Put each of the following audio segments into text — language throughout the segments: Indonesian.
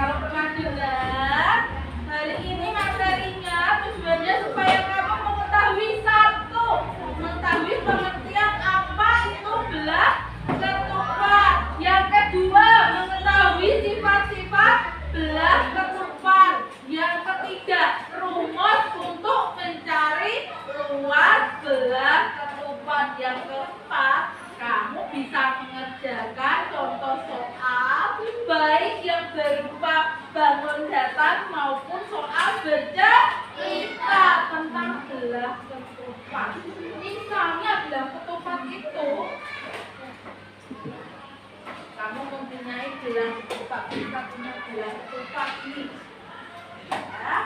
kalau pernah dengar, hari ini materinya tujuannya supaya kamu mengetahui satu, mengetahui pengertian apa itu belah ketupat. Yang kedua, mengetahui sifat-sifat belah ketupat. Yang ketiga, rumus untuk mencari luas belah ketupat. Yang keempat, kamu bisa mengerjakan contoh soal baik yang berupa bangun datar maupun soal bercerita tentang belah ketupat. Misalnya belah ketupat itu, kamu mempunyai belah ketupat, kita punya belah ketupat ini. Ya,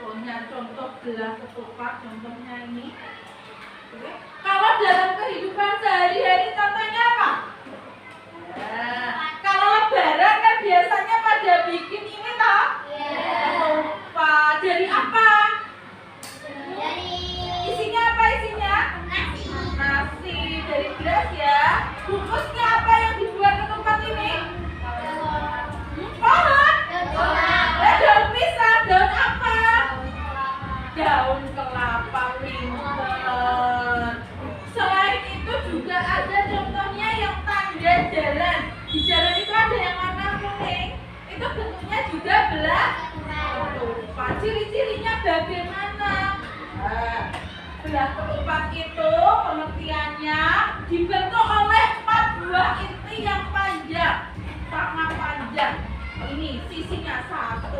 punya contoh belah ketupat, contohnya ini. Oke. Kalau dalam kehidupan sehari-hari contohnya apa? Nah, kalau lebaran kan biasanya pada bikin ini toh? Ketupat. Dari apa? Isinya apa isinya? Nasi. Dari beras ya. Bungkusnya apa yang dibuat ketupat ini? Pohon. Daun pisang. Daun apa? Daun kelapa winter. Selain itu juga ada contohnya yang tanda jalan. Di jalan itu ada yang warna kuning. Itu bentuknya juga belah ketupat. Ciri-cirinya bagaimana? Nah, belah ketupat itu pengertiannya dibentuk oleh 4 buah inti yang panjang, sangat panjang. Ini sisinya 1,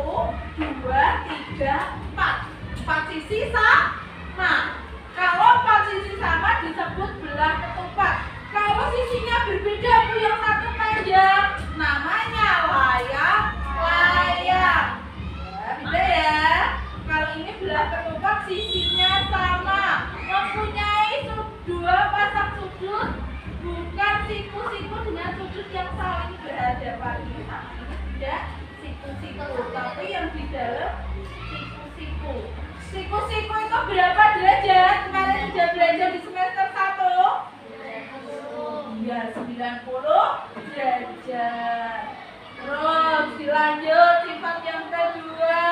2, 3, 4. 4 sisi sama. Kalau 4 sisi sama disebut belah ketupat. Kalau sisinya berbeda, yang satu panjang, namanya layang-layang. Ya, beda ya. Kalau ini belah ketupat sisinya sama, mempunyai 2 pasang sudut, bukan siku-siku dengan sudut yang saling berhadapan. Ini sama, ini tidak siku-siku, tapi yang di dalam siku-siku. Siku-siku itu berapa derajat? Kalian sudah belajar di semester 1? Iya, 90 derajat. Terus dilanjut sifat yang kedua.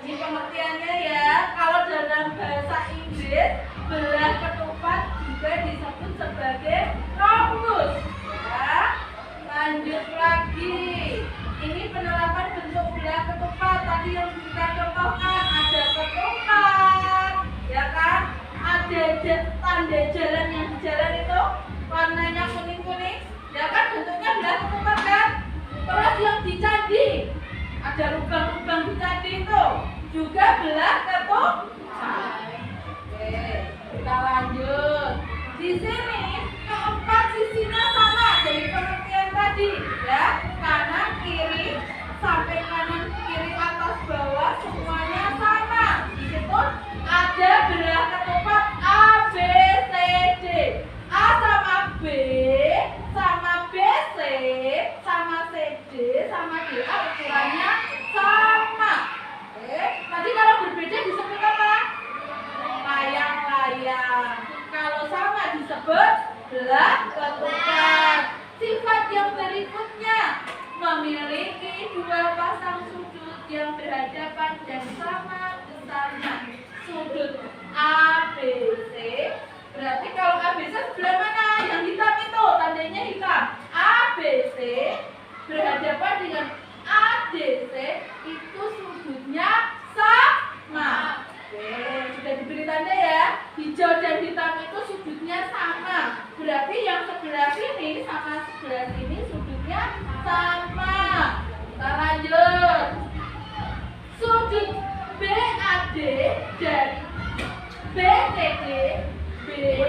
Ini pengertiannya ya. Kalau dalam bahasa Inggris, belah ketupat juga disebut sebagai rhombus. Ya. Lanjut lagi. Ini penerapan bentuk belah ketupat. Tadi yang kita contohkan ada ketupat, ya kan? Ada tanda jalan yang di jalan itu warnanya kuning-kuning, ya kan? Bentuknya belah ketupat kan? Terus yang di candi, ada lubang-lubang di candi itu juga belah ketupat. Oke, kita lanjut. Di sini keempat sisinya sama dari pengertian tadi, ya. Kanan kiri sampai kanan kiri atas bawah semuanya sama. Di situ ada belah ketupat A, B, C, D. A sama B sama B, C sama C, D sama D. Ukurannya sama. Oke. Tadi kalau berbeda disebut apa? Layang-layang. Kalau sama disebut belah ketupat. Sifat yang berikutnya memiliki 2 pasang sudut yang berhadapan dan sama besarnya. Sudut A, B, C. Berarti kalau A, B, C sebelah mana? Yang hitam itu, tandanya hitam. A, B, C berhadapan dengan A, D, C. Itu sudutnya sama. Oke, sudah diberi tanda ya. Hijau dan hitam itu sudutnya sama. Berarti yang sebelah sini sama sebelah sini sudutnya sama. Kita lanjut. Sudut BAD dan BCD, BAD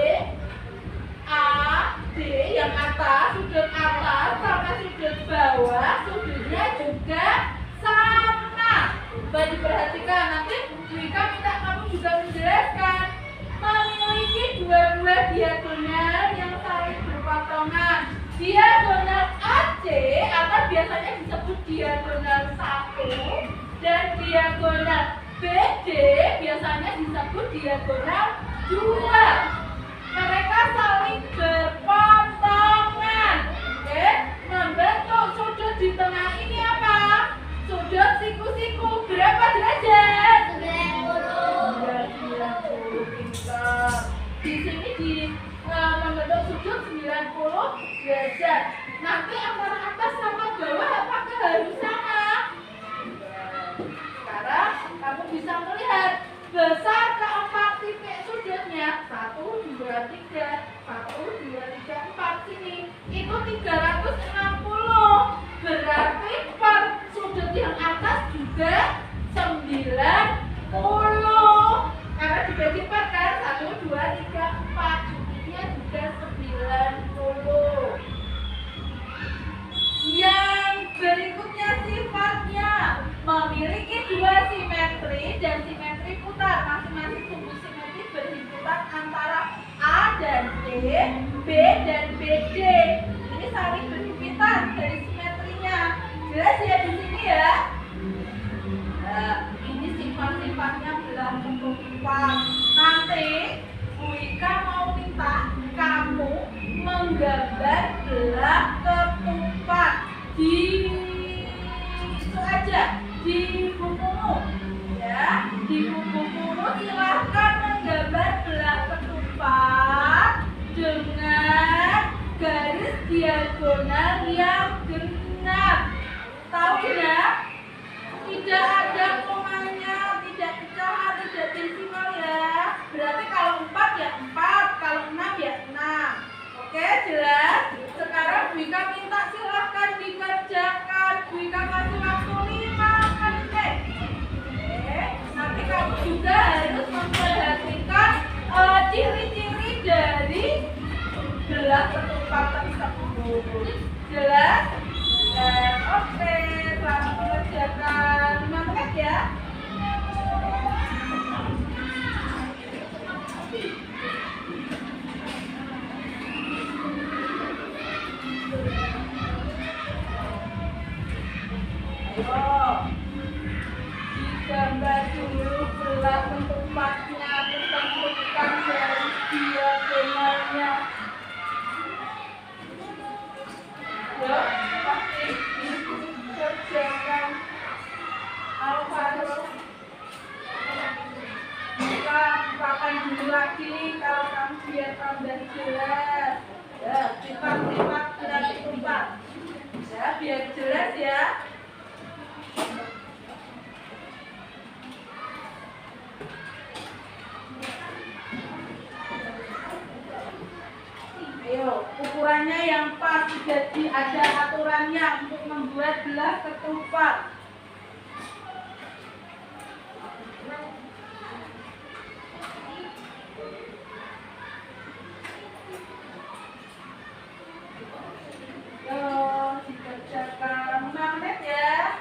yang atas, sudut atas sama sudut bawah, sudutnya juga sama. Coba diperhatikan, nanti Wika minta kamu juga menjelaskan. Memiliki 2 buah diagonal yang saling berpatongan. Diagonal AC atau biasanya disebut diagonal 1 dan diagonal BD biasanya disebut diagonal 2. Mereka saling berpotongan. Oke, membentuk sudut di tengah ini apa? Nanti antara atas sama bawah apakah harus sama? Sekarang kamu bisa melihat besar keempat titik sudutnya 1, 2, 3, 1, 2, 3, 4 sini itu 360. Berarti per sudut yang atas juga 90. Karena dibagi per kan 1, 2, 3, 4 sudutnya juga 90. Yang berikutnya sifatnya memiliki dua simetri dan simetri putar. Masing-masing sumbu simetri berhimpunan antara A dan D, B dan BD. Ini saling berhimpitan dari simetrinya. Jelas ya di sini ya. Nah, ini sifat-sifatnya belah ketupat. Nanti Bu Ika mau minta kamu menggambar belah ketupat di itu aja di bukumu ya, di bukumu silahkan menggambar belah ketupat dengan garis diagonal yang genap. Tahu genap? Tidak ada komanya, tidak pecahan, tidak desimal ya. Berarti kalau 4 ya 4, kalau 6 ya 6. Oke, jelas? Sekarang Bu Ika minta silahkan dikerjakan. Bu Ika kasih waktu 5 menit. Oke, nanti kamu juga harus memperhatikan ciri-ciri dari belah ketupat tersebut. Jelas? Oke, selamat mengerjakan 5 menit ya. Ayo, digambar dulu belah ketupatnya, ditentukan garis diagonalnya. Yo, pasti dikerjakan. Alvaro, kita bukakan dulu lagi kalau kamu biar tambah jelas. Ya, sifat-sifat belah ketupat. Ya, biar jelas ya. Ayo, ukurannya yang pas, jadi ada aturannya untuk membuat belah ketupat. Yo, dikerjakan 5 menit ya.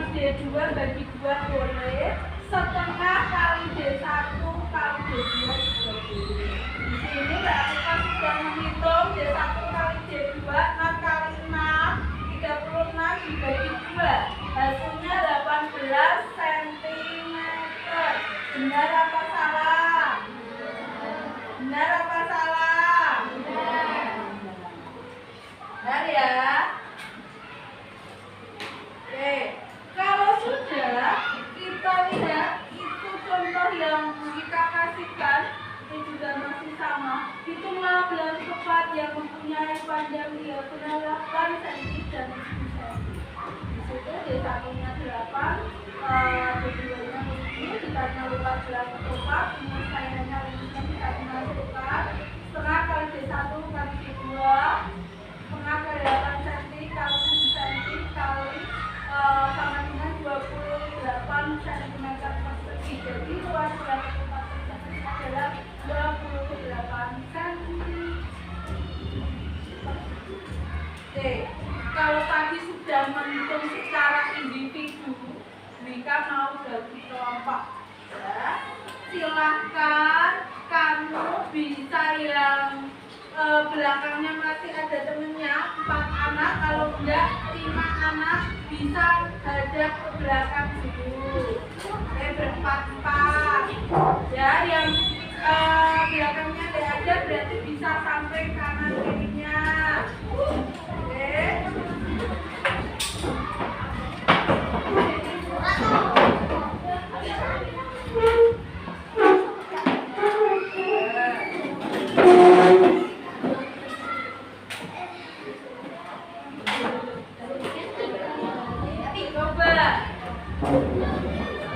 kali D2 bagi 2 boleh, setengah kali D1 kali D2 juga boleh. Di sini Mbak Atika sudah menghitung D1 kali D2 6 kali 6 36 dibagi 2 hasilnya 18 cm. Benar apa salah? Benar apa salah? Benar ya. Oke, kalau sudah kita lihat itu contoh yang kita kasihkan ini juga masih sama. Hitunglah belas tepat yang mempunyai panjang diagonal 8 cm dan 10 cm. Di situ D1-nya 8, D2-nya 7, ditanya lupa belas tepat, penyelesaiannya rumusnya kita masukkan setengah kali D1 kali D2, setengah kali 8 cm kali 7 cm kali sama dengan 28 cm persegi. Jadi luas belas tepat adalah 28 cm. Oke, kalau tadi sudah menghitung secara individu, Wika mau bagi kelompok. Ya, silahkan kamu bisa yang belakangnya masih ada temennya 4 anak, kalau enggak 5 anak bisa hadap ke belakang dulu. Oke, berempat-empat. Ya, yang belakangnya tidak ada berarti bisa sampai kanan kirinya. Oke.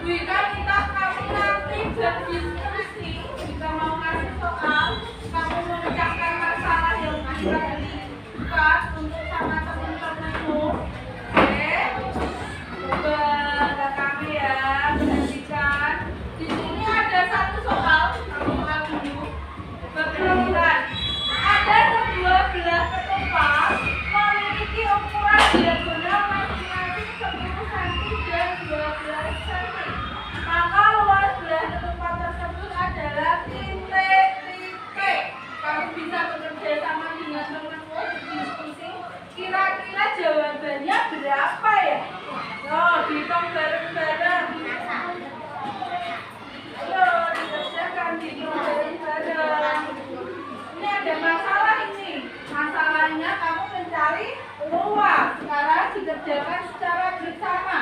Wika minta kamu nanti berdiskusi. Jika mau ngasih soal, kamu memecahkan masalah yang sudah dibuat untuk sama teman-temanmu. Oke, coba ada kami ya, perhatikan. Di sini ada satu soal, kamu soal dulu. Coba perhatikan. Ada sebuah belah ketupat memiliki ukuran diagonal masing-masing 10 cm dan 12 cm. Maka luas belah ketupat tersebut adalah titik-titik. Kamu bisa bekerja sama dengan temanmu berdiskusi. Kira-kira jawabannya berapa ya? Loh, dihitung bareng-bareng. Ayo, dikerjakan, dihitung bareng-bareng. Ini ada masalah ini. Masalahnya kamu mencari luas. Sekarang dikerjakan secara bersama.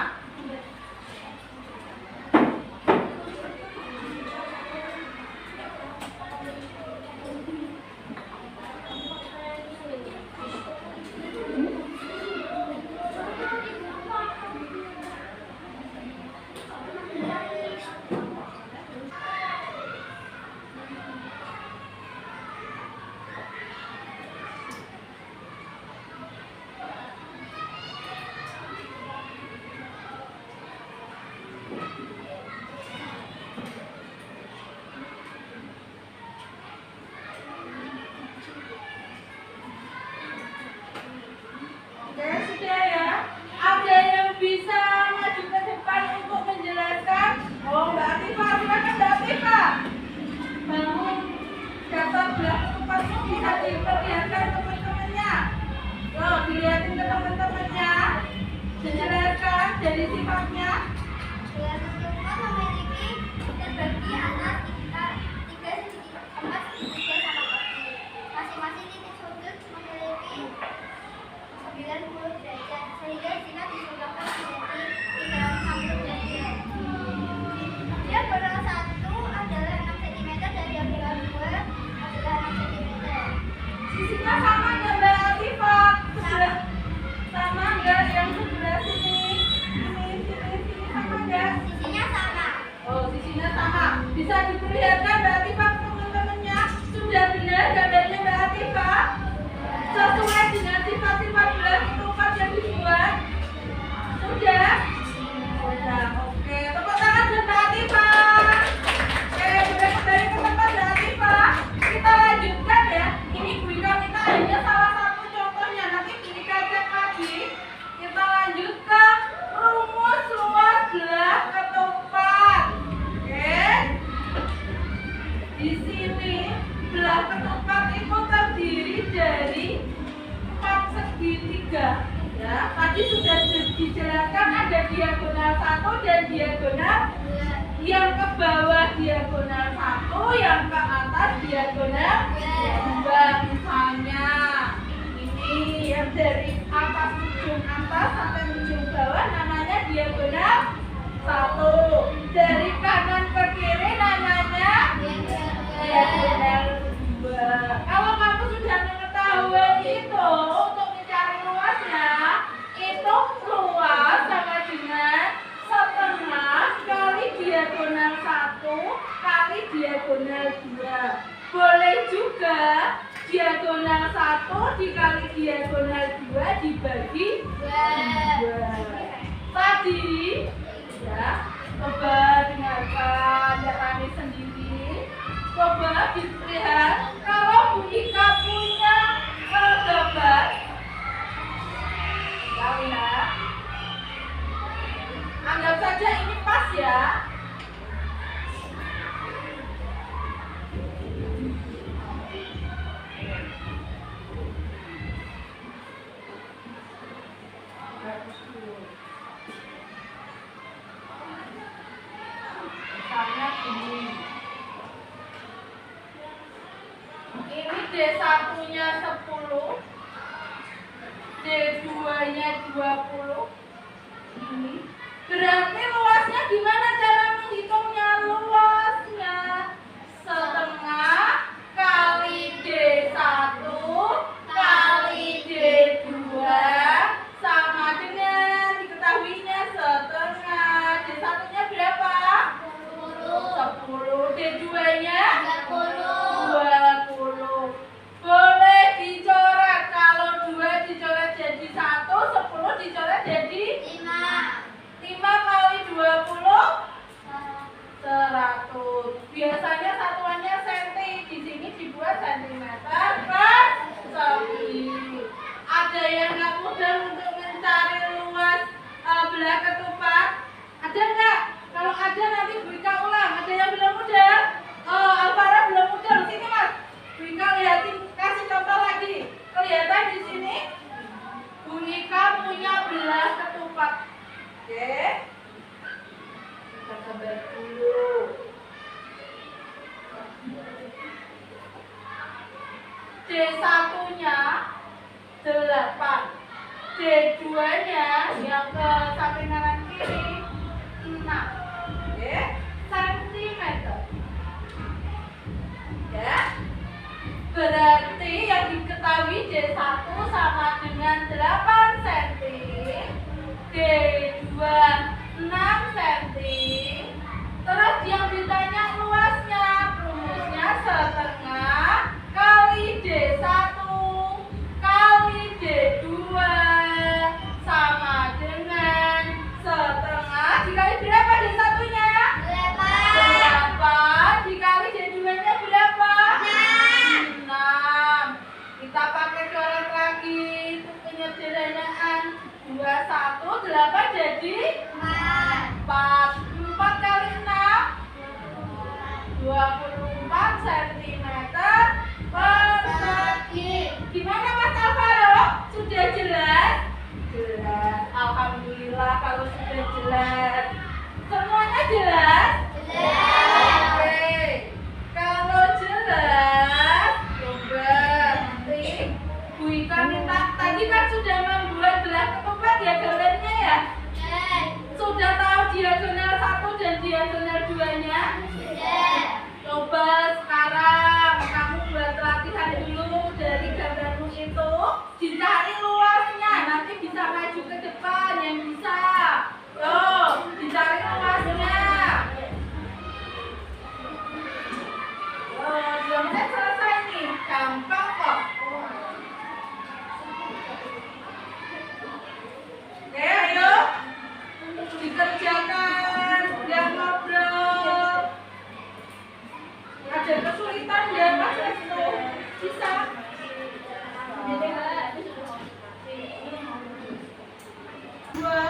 Dari sifatnya memiliki terbagi atas 3 segi emas segitiga sama kaki. Masing-masing titik sudut memiliki 90 derajat, sehingga jika disebabkan menjadi 360 derajat. Yang belah 1 adalah 6 cm dan yang belah 2 adalah 6 cm. sisinya sama nggak Mbak Latifah? Sama nggak yang sebelah sini? Sini sama nggak? Sisinya sama. Oh, sisinya sama. Bisa diperlihatkan Mbak Latifah ke teman-temannya? Sudah benar gambarnya Mbak Latifah? Sesuai dengan sifat-sifat belah ketupat yang dibuat? Sudah? Sudah, oke. Tepuk tangan buat Mbak Latifah. Oke, sudah kembali ke tempat Mbak Latifah. Kita lanjutkan ya. Ini Bu Ika minta hanya salah satu contohnya. Nanti Bu Ika cek lagi. Kita lanjut ke rumus yang ke atas diagonal 2. Misalnya ini yang dari atas ujung atas sampai ujung bawah namanya diagonal 1. Dari kanan ke kiri namanya diagonal 2. Kalau kamu sudah mengetahui itu, untuk mencari luasnya, itu luas sama dengan setengah kali diagonal 1 kali diagonal 2. Boleh juga diagonal 1 dikali diagonal 2 dibagi 2. Tadi ya, coba dengarkan dari sendiri. Coba dilihat kalau Bu Ika punya gambar. Tahu ya? Anggap saja ini pas ya. Misalnya ini. Ini D1-nya 10, D2-nya 20. Ini berarti luasnya gimana cara menghitungnya? Luasnya setengah kali D1 kali D2 sama dengan diketahuinya setengah. D1-nya berapa? 10. D2-nya 20. Boleh dicoret. Kalau 2 dicoret jadi 1, 10 dicoret jadi 5 kali 20 100. Biasanya satuannya senti. Di sini dibuat sentimeter persegi. Ada yang nggak mudah untuk mencari luas belah ketupat? Ada nggak? Kalau ada nanti Bu Ika ulang. Ada yang belum mudah? Alvara belum mudah. Sini Mas. Bu Ika lihatin, kasih contoh lagi. Kelihatan di sini Bu Ika punya belah ketupat. Oke. Kita gambar dulu. D1-nya 8. D2-nya yang ke samping kanan kiri 6. Oke. Sentimeter. Ya. Berarti yang diketahui D1 sama dengan 8 cm, D2 6 cm. Terus yang ditanya luasnya, rumusnya setengah kali D1 kali D2 sama dengan setengah dikali berapa D1-nya? 8 dikali D2-nya berapa? 6. Kita pakai coret lagi untuk penyederhanaan. 21 8 jadi 4. 4 kali 6 24 cm persegi. Gimana Mas Alvaro? Sudah jelas? Jelas. Alhamdulillah kalau sudah jelas. Semuanya jelas? Jelas. Oke. Kalau jelas, coba nanti Bu Ika minta. Tadi kan sudah membuat belah ketupat ya gambarnya ya? Sudah tahu diagonal 1 dan diagonal 2-nya? Coba sekarang kamu buat latihan dulu dari gambarmu itu. Dicari luasnya, nanti bisa maju ke depan yang bisa. Tuh, dicari luasnya. Oh, 2 menit selesai nih, gampang kok. Oke, ayo dikerjakan, jangan ngobrol. Ada kesulitan ya Mas Restu? Bisa? Dua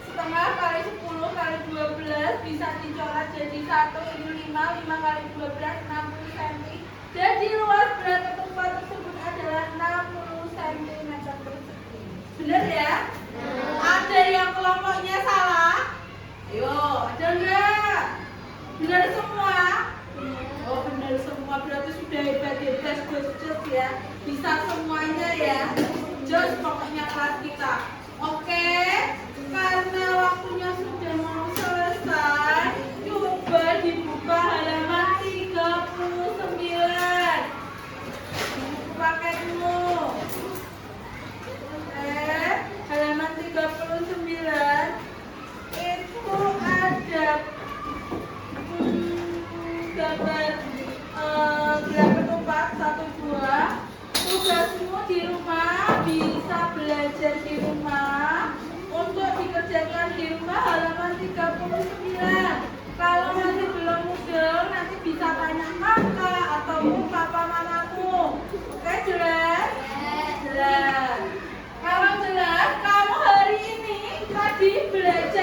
setengah kali 10 kali 12 bisa dicoret jadi 1. Ini 5 kali 12 60 cm. Jadi luas belah ketupat tersebut adalah 60 cm persegi. Benar ya? Ada yang kelompoknya salah? Ayo, ada enggak? Benar semua? tanya kakak atau papa mamamu. Oke, jelas? Jelas. Kalau jelas, kamu hari ini tadi belajar